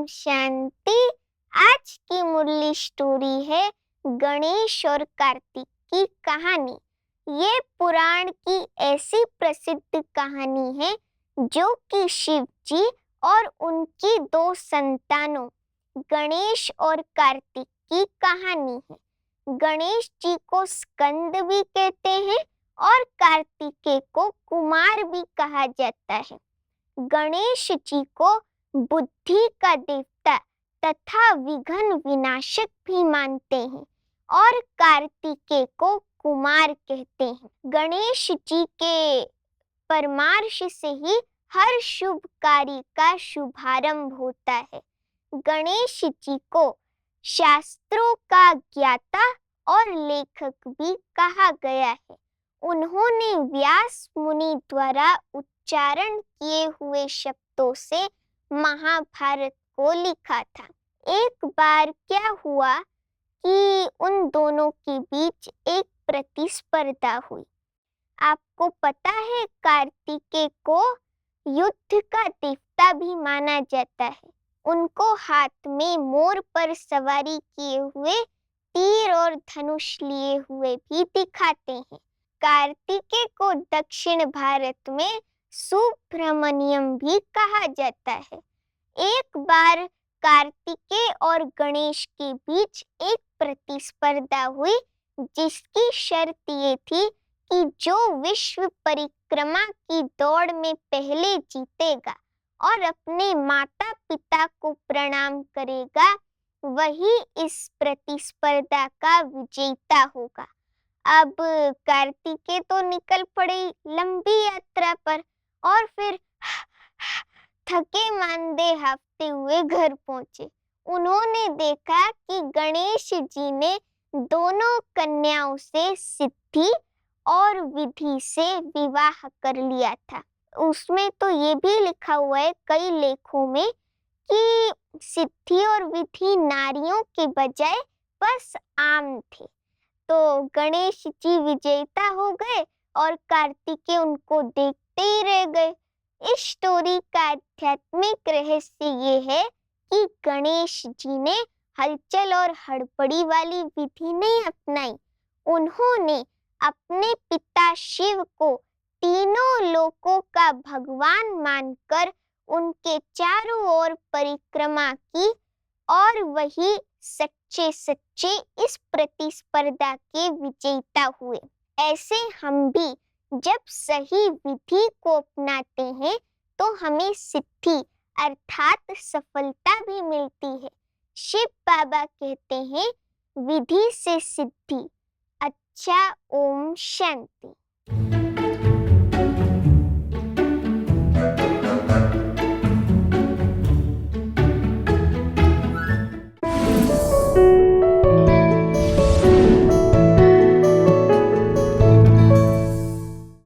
शांति। आज की मुरली स्टोरी है गणेश और कार्तिक की कहानी। ये पुराण की ऐसी प्रसिद्ध कहानी है जो कि शिव जी और उनकी दो संतानों गणेश और कार्तिक की कहानी है। गणेश जी को स्कंद भी कहते हैं और कार्तिकेय को कुमार भी कहा जाता है। गणेश जी को बुद्धि का देवता तथा विघ्न विनाशक भी मानते हैं और कार्तिकेय को कुमार कहते हैं। गणेश जी के परामर्श से ही हर शुभ कार्य का शुभारंभ होता है। गणेश जी को शास्त्रों का ज्ञाता और लेखक भी कहा गया है। उन्होंने व्यास मुनि द्वारा उच्चारण किए हुए शब्दों से महाभारत को लिखा था। एक बार क्या हुआ कि उन दोनों के बीच एक प्रतिस्पर्धा हुई। आपको पता है कार्तिकेय को युद्ध का देवता भी माना जाता है। उनको हाथ में मोर पर सवारी किए हुए तीर और धनुष लिए हुए भी दिखाते हैं। कार्तिकेय को दक्षिण भारत में सुब्रमण्यम भी कहा जाता है। एक बार कार्तिकेय और गणेश के बीच एक प्रतिस्पर्धा हुई जिसकी शर्त ये थी कि जो विश्व परिक्रमा की दौड़ में पहले जीतेगा और अपने माता पिता को प्रणाम करेगा वही इस प्रतिस्पर्धा का विजेता होगा। अब कार्तिकेय तो निकल पड़े लंबी यात्रा पर और फिर थके मांदे हांफते हुए घर पहुंचे। उन्होंने देखा कि गणेश जी ने दोनों कन्याओं से सिद्धि और विधि से विवाह कर लिया था। उसमें तो ये भी लिखा हुआ है कई लेखों में कि सिद्धि और विधि नारियों के बजाय बस आम थे। तो गणेश जी विजेता हो गए और कार्तिकेय उनको देखते ही रह गए। इस स्टोरी का आध्यात्मिक रहस्य ये है कि गणेश जी ने हलचल और हड़बड़ी वाली विधि नहीं अपनाई। उन्होंने अपने पिता शिव को तीनों लोकों का भगवान मानकर उनके चारों ओर परिक्रमा की और वही सच्चे सच्चे इस प्रतिस्पर्धा के विजेता हुए। ऐसे हम भी जब सही विधि को अपनाते हैं तो हमें सिद्धि अर्थात सफलता भी मिलती है। शिव बाबा कहते हैं विधि से सिद्धि। अच्छा, ओम शांति।